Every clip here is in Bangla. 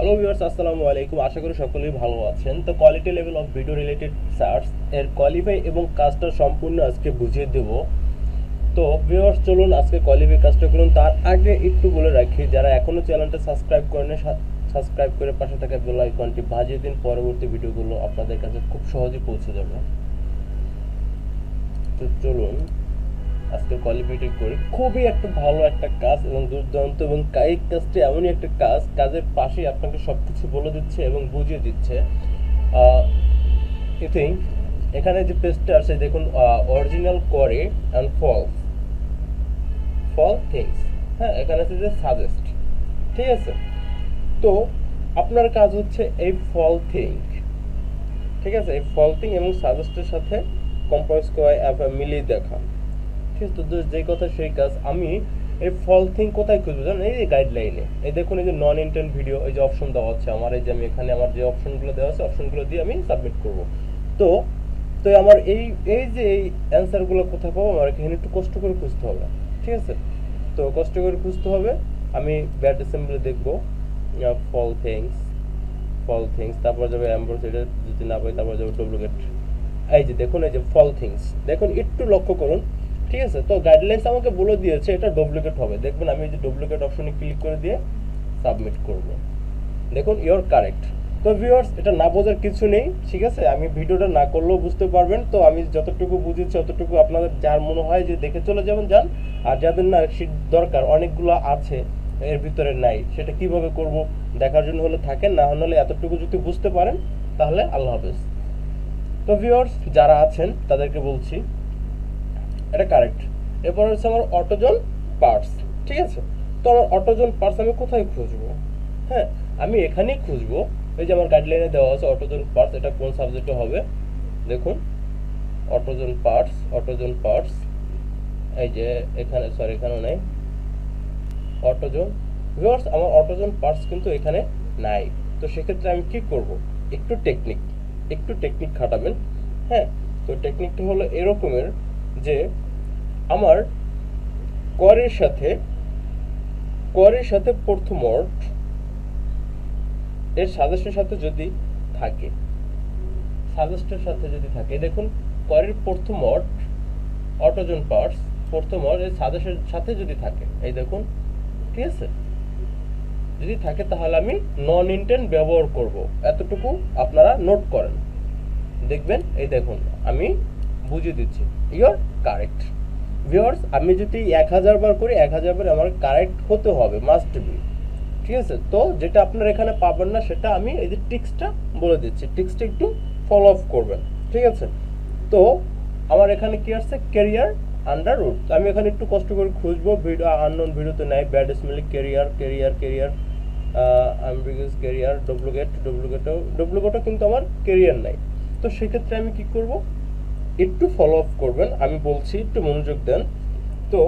হ্যালো ভিউয়ার্স, আসসালামু আলাইকুম। আশা করি সকলেই ভালো আছেন। তো quality level of video related search এর কোয়ালিফাই এবং কাজটা সম্পূর্ণ আজকে বুঝিয়ে দেব। তো ভিউয়ার্স, চলুন আজকে কোয়ালিফাই কাজটা করুন। তার আগে একটু বলে রাখি, যারা এখনো চ্যানেলটা সাবস্ক্রাইব করেনি, সাবস্ক্রাইব করে পাশে থাকা বেল আইকনটি বাজিয়ে দিন। পরবর্তী ভিডিওগুলো আপনাদের কাছে খুব সহজেই পৌঁছে যাবে। তো চলুন আজকে কোয়ালিফাইটি করি। খুবই একটা ভালো একটা কাজ এবং দুর্দান্ত, এবং এই কাজটি এমনই একটা কাজের পাশেই আপনাকে সবকিছু বলে দিচ্ছে এবং বুঝিয়ে দিচ্ছে। আই থিঙ্ক এখানে যে পেজটা আছে দেখুন, অরিজিনাল করে অ্যান্ড ফল থিংস। হ্যাঁ, এখানে আছে যে সাজেস্ট। ঠিক আছে, তো আপনার কাজ হচ্ছে এই ফল থিঙ্ক, ঠিক আছে, এই ফল থিং এবং সাজেস্টের সাথে কম্পাস করে মিলিয়ে দেখা। ঠিক আছে, তো যে কথা সেই কাজ। আমি এই ফল থিং কোথায় খুঁজবো জানেন? এই যে গাইডলাইনে, এই দেখুন, এই যে নন ইন্টেন্ট ভিডিও, এই যে অপশন দেওয়া আছে আমার, এই যে আমি এখানে আমার যে অপশনগুলো দেওয়া আছে, অপশনগুলো দিয়ে আমি সাবমিট করব। তো তো আমার এই এই যে এই অ্যান্সারগুলো কোথায় পাবো? আমার এখানে একটু কষ্ট করে খুঁজতে হবে। ঠিক আছে, তো কষ্ট করে খুঁজতে হবে। আমি ব্যাড অ্যাসেম্বলি দেখবো, ফল থিংস, তারপর যাবে অ্যাম্বর, সেটা যদি না পাই তারপর যাবে ডুপ্লিকেট। এই যে দেখুন, এই যে ফল থিংস, দেখুন একটু লক্ষ্য করুন। ঠিক আছে, তো গাইডলাইন্স আমাকে বলে দিয়েছে এটা ডুপ্লিকেট হবে। দেখবেন আমি এই যে ডুপ্লিকেট অপশনে ক্লিক করে দিয়ে সাবমিট করব। দেখুন ইওর কারেক্ট। তো ভিউয়ার্স, এটা না বোঝার কিছু নেই। ঠিক আছে, আমি ভিডিওটা না করলেও বুঝতে পারবেন। তো আমি যতটুকু বুঝেছি অতটুকু আপনাদের, যার মনে হয় যে দেখে চলে যাবেন যান, আর যাদের না শীট দরকার, অনেকগুলো আছে এর ভিতরে নাই, সেটা কিভাবে করব দেখার জন্য হলে থাকেন, না হলে এতটুকু যদি বুঝতে পারেন তাহলে আল্লাহ হাফেজ। তো ভিউয়ার্স, যারা আছেন তাদেরকে বলছি এটা কারেক্ট। এরপর হচ্ছে আমার অটোজন পার্টস। ঠিক আছে, তো আমার অটোজন পার্টস আমি কোথায় খুঁজবো? হ্যাঁ, আমি এখানেই খুঁজবো। এই যে আমার গাইডলাইনে দেওয়া আছে অটোজন পার্টস, এটা কোন সাবজেক্টে হবে দেখুন, অটোজন পার্টস। এই যে এখানে, সরি এখানে নাই অটোজন। ভিউয়ার্স, আমার অটোজন পার্টস কিন্তু এখানে নাই। তো সেক্ষেত্রে আমি কি করব? একটু টেকনিক খাটাবেন। হ্যাঁ, তো টেকনিকটা হলো এরকমের যে আমার করের সাথে প্রথমর্ড এর সাজেস্টের সাথে যদি থাকে, দেখুন, করের প্রথমর্ড অটোজন পার্টস প্রথমর্ড এর সাজেস্টের সাথে যদি থাকে, এই দেখুন, ঠিক আছে, যদি থাকে তাহলে আমি নন ইন্টেন্ট ব্যবহার করব। এতটুকু আপনারা নোট করেন, দেখবেন। এই দেখুন, আমি বুঝিয়ে দিচ্ছি, ইউর কারেক্ট। ভিউয়ার্স, আমি যদি 1000 বার করি, 1000 বার আমার কারেক্ট হতে হবে, মাস্ট বি। ঠিক আছে, তো যেটা আপনারা এখানে পাবেন না সেটা আমি এই যে টিক্সটা বলে দিচ্ছি, টিক্সটা একটু ফলো আপ করবেন। ঠিক আছে, তো আমার এখানে কি আসছে? Carrier under root. আমি এখানে একটু কষ্ট করে খুঁজবো, ভিডিও আননোন ভিডিওতে নাই, bad smelling, career ambiguous career, ডুপ্লিকেটও কিন্তু আমার ক্যারিয়ার নাই। তো সেক্ষেত্রে আমি কি করব? একটু ফলো আপ করবেন, আমি বলছি একটু মনোযোগ দেন। তো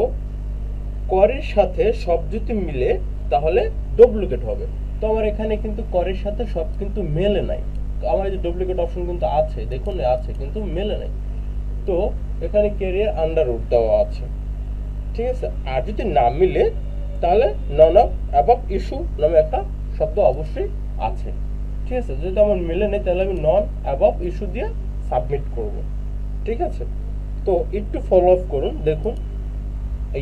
করের সাথে সব যদি মিলে তাহলে ডুপ্লিকেট হবে। তো আমার এখানে কিন্তু করের সাথে সব কিন্তু মেলে নাই। তো আমার এই যে ডুপ্লিকেট অপশন কিন্তু আছে, দেখুন আছে, কিন্তু মেলে নাই। তো এখানে ক্যারিয়ার আন্ডার রুট দেওয়া আছে। ঠিক আছে, আর যদি না মিলে তাহলে নন অফ অ্যাবভ ইস্যু নামে একটা শব্দ অবশ্যই আছে। ঠিক আছে, যদি আমার মিলে নেই তাহলে আমি নন অ্যাবভ ইস্যু দিয়ে সাবমিট করব। ঠিক আছে, তো একটু ফলো আপ করুন, দেখুন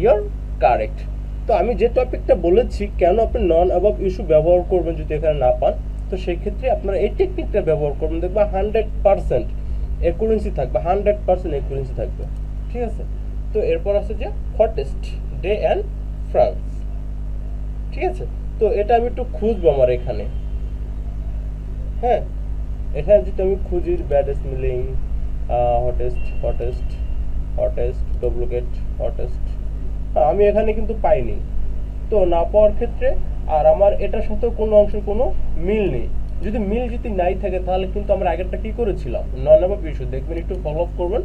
ইউর কারেক্ট। তো আমি যে টপিকটা বলেছি, কেন আপনি নন অ্যাবভ ইস্যু ব্যবহার করবেন যদি এখানে না পান, তো সেই ক্ষেত্রে আপনারা এই টেকনিকটা ব্যবহার করবেন, দেখবেন 100% একুরেন্সি থাকবে, 100% একুরেন্সি থাকবে। ঠিক আছে, তো এরপর আছে যে হটেস্ট ডে অ্যান্ড ফ্রান্স। ঠিক আছে, তো এটা আমি একটু খুঁজবো আমার এখানে। হ্যাঁ, এখানে যদি আমি খুঁজি bad smelling, hottest duplicate, hottest, আমি এখানে কিন্তু পাইনি। তো না পাওয়ার ক্ষেত্রে আর আমার এটার সাথে কোনো অংশের কোনো মিল নেই। যদি নাই থাকে তাহলে কিন্তু আমরা আগেরটা কি করেছিলাম, নন অ্যাবভ ইস্যু। দেখবেন, একটু ফলো আপ করবেন।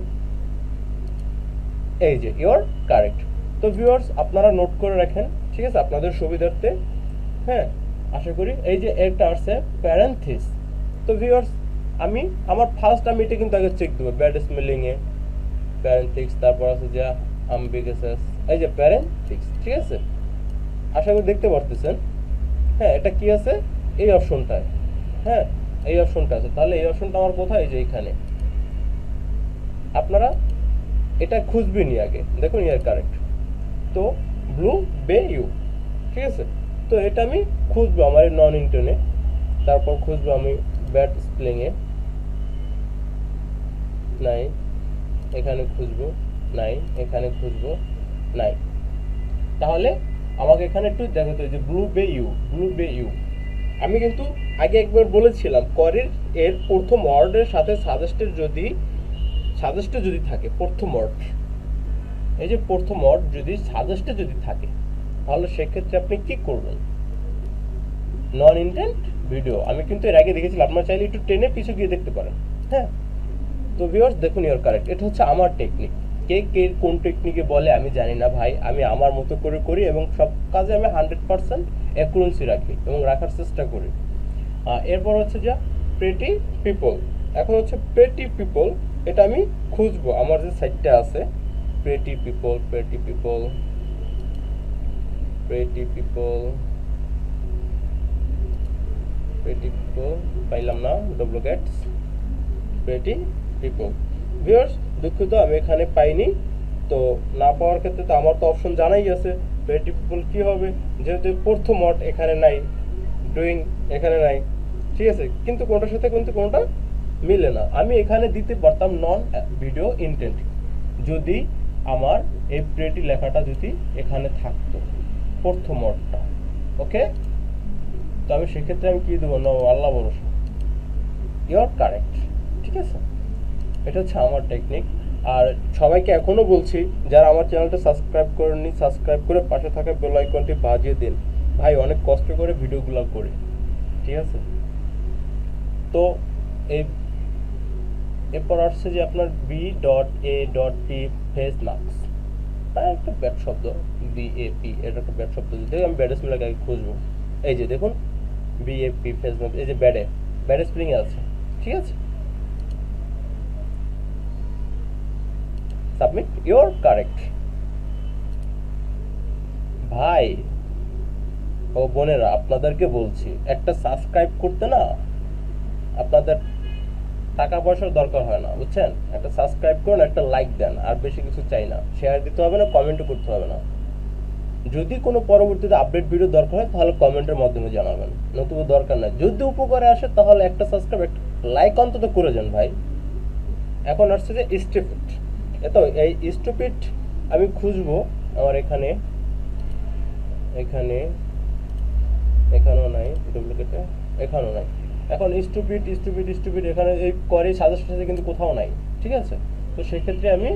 এই যে ইউর কারেক্ট। তো ভিউয়ার্স, আপনারা নোট করে রাখেন, ঠিক আছে, আপনাদের সুবিধার্থে। হ্যাঁ, আশা করি। এই যে একটা আসছে প্যারেন্থিস। তো ভিউয়ার্স, আমি এটা কিন্তু আগে চেক দেবো, ব্যাড স্মেলিংয়ে প্যারেন্থিক্স, তারপর আছে যে আম্বিগাসাস, এই যে প্যারেন্থিক্স। ঠিক আছে, আশা করি দেখতে পারতেছেন। হ্যাঁ, এটা কি আছে? এই অপশনটায়, হ্যাঁ এই অপশনটা আছে, তাহলে এই অপশনটা আমার কোথায়, যে এইখানে। আপনারা এটা খুঁজবেনই আগে, দেখুন ইয়ার কারেক্ট। তো ব্লু বে ইউ, ঠিক আছে। তো এটা আমি খুঁজবো আমার নন ইন্টেনে, তারপর খুঁজবো আমি ব্যাড স্প্লিংয়ে, নাই, এখানে খুঁজবো নাই, এখানে খুঁজবো নাই। তাহলে আমাকে এখানে একটু দেখাতে যে ব্লু বে ইউ, ব্লু বে ইউ। আমি কিন্তু আগে একবার বলেছিলাম করের এর প্রথম ওয়ার্ডের সাথে সাজেস্টেড যদি থাকে, প্রথম ওয়ার্ড, এই যে প্রথম ওয়ার্ড যদি সাজেস্টে যদি থাকে, তাহলে সেক্ষেত্রে আপনি কি করবেন, নন ইন্টেন্ট ভিডিও। আমি কিন্তু এর আগে দেখেছিলাম, আপনারা চাইলে একটু টেনে পিছু গিয়ে দেখতে পারেন। হ্যাঁ, তো ভিউয়ার্স দেখুন ইওর কারেক্ট, এটা হচ্ছে আমার টেকনিক। কে কে কোন টেকনিকে বলে আমি জানি না ভাই, আমি আমার মতো করে করি এবং সব কাজে আমি 100% অ্যাকুরেন্সি রাখি এবং রাখার চেষ্টা করি। এরপর হচ্ছে যা প্রেটি পিপল। এখন হচ্ছে প্রেটি পিপল, এটা আমি খুঁজবো আমার যে সাইটটা আছে, pretty people, pretty people, pretty people, pretty people, পাইলাম না, W gates pretty people. Viewers দুঃখিত আমি এখানে পাইনি, তো না পাওয়ার ক্ষেত্রে তো আমার তো অপশন জানাই আছে প্রেটি পিপল কি হবে, যেহেতু প্রথম ওয়ার্ড এখানে নাই, ডুইং এখানে নাই, ঠিক আছে, কিন্তু কোনটার সাথে কিন্তু কোনটা মিলে না। আমি এখানে দিতে পারতাম নন ভিডিও ইন্টেন্ট, যদি আমার এই প্রেটি লেখাটা যদি এখানে থাকতো প্রথম ওয়ার্ডটা, ওকে। তো আমি সেক্ষেত্রে আমি কি দেবো, না আল্লাহ ভরসা, ইউর কারেক্ট, ঠিক আছে। এটা হচ্ছে আমার টেকনিক। আর সবাইকে এখনো বলছি, যারা আমার চ্যানেলটা সাবস্ক্রাইব করেননি, সাবস্ক্রাইব করে পাশে থাকা বেল আইকনটি বাজিয়ে দিন ভাই, অনেক কষ্ট করে ভিডিওগুলো করি, ঠিক আছে। তো এই এরপর আসছে যে আপনার B.A.P ফেস মাস্ক, তাই একটা ব্যাড শব্দ, BAP এটা একটা ব্যাড শব্দ, যদি আমি ব্যাড স্পেলিং আগে খুঁজবো, এই যে দেখুন BAP ফেস মাস্ক, এই যে ব্যাড স্পেলিং আছে, ঠিক আছে। Submit your correct. ভাই ও বোনেরা আপনাদেরকে বলছি, একটা সাবস্ক্রাইব করতে না আপনাদের টাকা পয়সার দরকার হয় না, বুঝছেন। একটা সাবস্ক্রাইব করুন, একটা লাইক দেন, আর বেশি কিছু চাই না, শেয়ার দিতে হবে না, কমেন্টও করতে হবে না। যদি কোনো পরবর্তীতে আপডেট ভিডিও দরকার হয় তাহলে কমেন্টের মাধ্যমে জানাবেন, নতুবা দরকার নাই। যদি উপকারে আসে তাহলে একটা সাবস্ক্রাইব, একটা লাইক অন্তত করে যান ভাই। এখন আসছে যে স্টুপিড, এতো এই স্টুপিড আমি খুঁজবো আমার এখানে, এখানে এখানেও নাই, ডুপ্লিকেটে এখানেও নাই। এখন স্টুপিড এখানে এই করে সাজেশন সাথে কিন্তু কোথাও নাই, ঠিক আছে। তো সেক্ষেত্রে আমি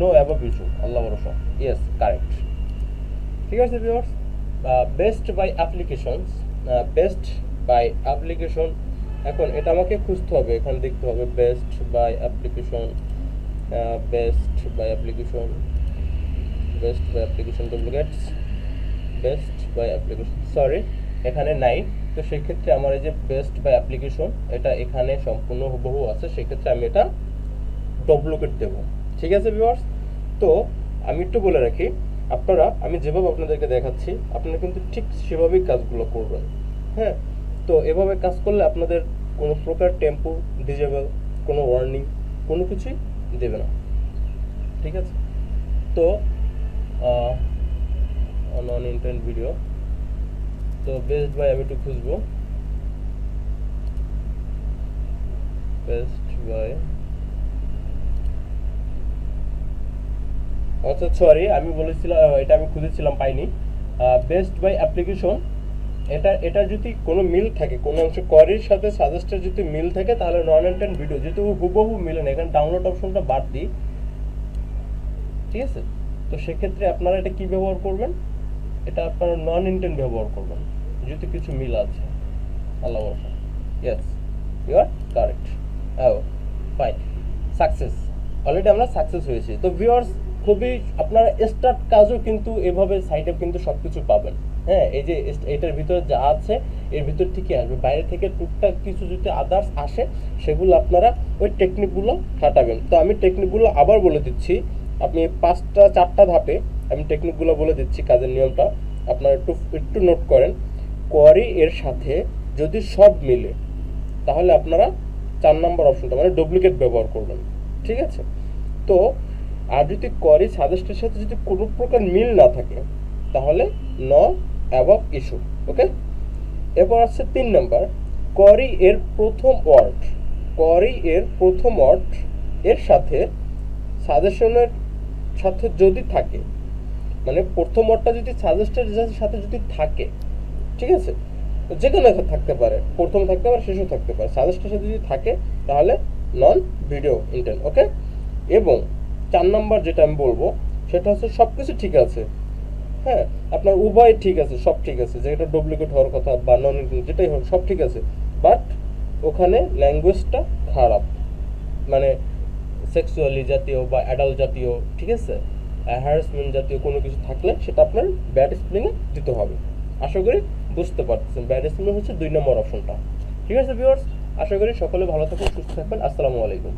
নো অ্যাবভ ইস্যু, আল্লাহ ভরসা, ইয়েস কারেক্ট, ঠিক আছে viewers. Best buy applications, best buy application, এখন এটা আমাকে খুঁজতে হবে, এখানে দেখতে হবে best buy application, best buy application, best buy application, duplicates, best buy application, sorry এখানে নাই। তো সেক্ষেত্রে আমার এই যে বেস্ট বাই অ্যাপ্লিকেশন, এটা এখানে সম্পূর্ণ হুবহু আছে, সেক্ষেত্রে আমি এটা ডুপ্লিকেট দেবো, ঠিক আছে ভিউয়ার্স। তো আমি একটু বলে রাখি, আপনারা আমি যেভাবে আপনাদেরকে দেখাচ্ছি আপনারা কিন্তু ঠিক সেভাবেই কাজগুলো করবেন। হ্যাঁ, তো এভাবে কাজ করলে আপনাদের কোনো প্রকার টেম্পো ডিজেবল, কোনো ওয়ার্নিং, কোনো কিছুই দেবে না, ঠিক আছে। তো নন ইন্টেন্ট ভিডিও, তো বেস্ট বাই আমি একটু খুঁজবো, বেস্ট বাই, আচ্ছা সরি আমি বলেছিলাম এটা আমি খুঁজেছিলাম পাইনি, বেস্ট বাই অ্যাপ্লিকেশন। এটা যদি কোনো মিল থাকে, কোনো অংশ কোয়ারির সাথে সাজেস্টের যদি মিল থাকে, তাহলে নন ইন্টেন্ট ভিডিও যেহেতু হুবহু মিলে না, এখানে ডাউনলোড অপশনটা বাদ দিই, ঠিক আছে। তো সেক্ষেত্রে আপনারা এটা কি ব্যবহার করবেন, এটা আপনারা নন ইন্টেন্ট ব্যবহার করবেন যদি কিছু মিল আছে, আল্লাহ ভরসা, yes you are correct, fine, success, already আমরা সাকসেস হয়েছি। তো ভিউয়ার্স খুবই আপনারা স্টার্ট কাজও কিন্তু এভাবে সাইটে কিন্তু সব কিছু পাবেন। হ্যাঁ, এই যে এটার ভিতরে যা আছে এর ভিতর থেকে আসবে, বাইরে থেকে টুকটাক কিছু যদি আদার্স আসে সেগুলো আপনারা ওই টেকনিকগুলো খাটাবেন। তো আমি টেকনিকগুলো আবার বলে দিচ্ছি, আপনি 4টা ধাপে আমি টেকনিকগুলো বলে দিচ্ছি, কাজের নিয়মটা আপনারা একটু নোট করেন। কোয়ারি এর সাথে যদি সব মিলে তাহলে আপনারা 4 নম্বর অপশনটা মানে ডুপ্লিকেট ব্যবহার করবেন, ঠিক আছে। তো আর যদি কোয়ারি সাজেস্টের সাথে যদি কোনো প্রকার মিল না থাকে তাহলে ন অ্যাবভ ইস্যু, ওকে। এরপর আসছে 3 নাম্বার, কোয়ারি এর প্রথম ওয়ার্ড এর সাথে সাজেশনের সাথে যদি থাকে, মানে প্রথম ওয়ার্ডটা যদি সাজেস্টের সাথে যদি থাকে, ঠিক আছে, যেখানে থাকতে পারে, প্রথম থাকতে পারে, শেষও থাকতে পারে, সাজেস্টের সাথে যদি থাকে তাহলে নন ভিডিও ইন্টেন্ট, ওকে। এবং 4 নাম্বার যেটা আমি বলবো সেটা হচ্ছে সব কিছু ঠিক আছে, হ্যাঁ, আপনার উভয় ঠিক আছে, সব ঠিক আছে, যেটা ডুপ্লিকেট হওয়ার কথা বা নন ইন্টেন্ট যেটাই হোক সব ঠিক আছে, বাট ওখানে ল্যাঙ্গুয়েজটা খারাপ, মানে সেক্সুয়ালি জাতীয় বা অ্যাডাল্ট জাতীয়, ঠিক আছে, হ্যারাসমেন্ট জাতীয় কোনো কিছু থাকলে সেটা আপনার ব্যাড স্পেলিংয়ে দিতে হবে। আশা করি বুঝতে পারতেছেন, ব্যাড স্পেলিং হচ্ছে 2 নম্বর অপশনটা, ঠিক আছে ভিউয়ার্স। আশা করি সকলে ভালো থাকুন, সুস্থ থাকবেন। আসসালামু আলাইকুম।